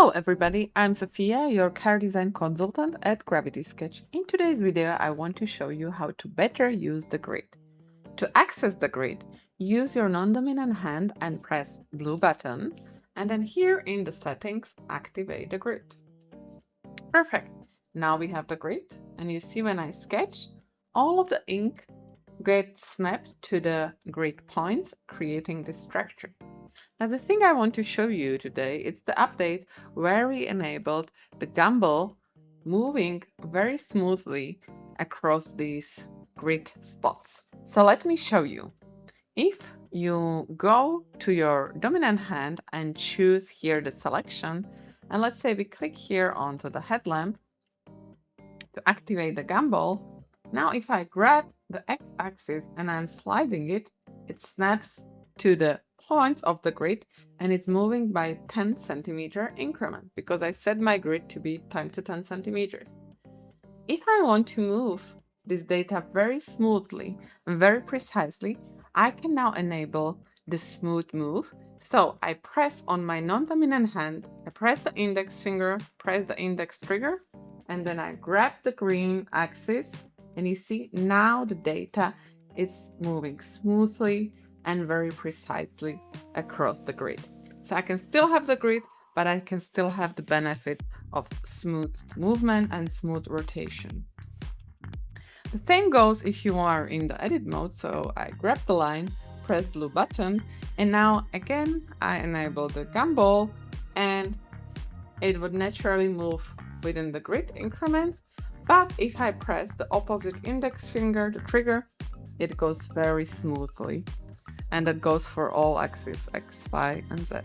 Hello everybody, I'm Sophia, your car design consultant at Gravity Sketch. In today's video, I want to show you how to better use the grid. To access the grid, use your non-dominant hand and press blue button, and then here in the settings, activate the grid. Perfect. Now we have the grid, and you see when I sketch, all of the ink gets snapped to the grid points, creating this structure. Now the thing I want to show you today is the update where we enabled the Gumball moving very smoothly across these grid spots. So let me show you. If you go to your dominant hand and choose here the selection, and let's say we click here onto the headlamp to activate the Gumball, now if I grab the x-axis and I'm sliding it, it snaps to the points of the grid and it's moving by 10 centimeter increment because I set my grid to be 10 to 10 centimeters. If I want to move this data very smoothly and very precisely, I can now enable the smooth move. So I press on my non-dominant hand, I press the index finger, press the index trigger, and then I grab the green axis, and you see now the data is moving smoothly and very precisely across the grid. So I can still have the grid, but I can still have the benefit of smooth movement and smooth rotation. The same goes if you are in the edit mode. So I grab the line, press blue button, and now again I enable the Gumball and it would naturally move within the grid increment. But if I press the opposite index finger, the trigger, it goes very smoothly. And that goes for all axes, X, Y, and Z.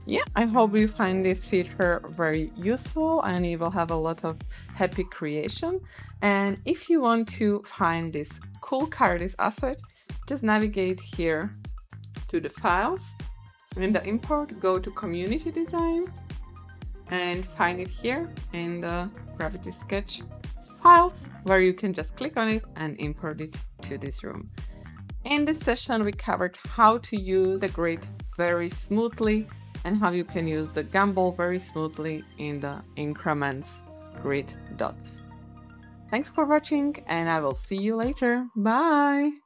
Yeah, I hope you find this feature very useful and you will have a lot of happy creation. And if you want to find this cool car, this asset, just navigate here to the files. In the import, go to community design and find it here in the Gravity Sketch files, where you can just click on it and import it to this room. In this session, we covered how to use the grid very smoothly and how you can use the Gumball very smoothly in the increments grid dots. Thanks for watching and I will see you later. Bye!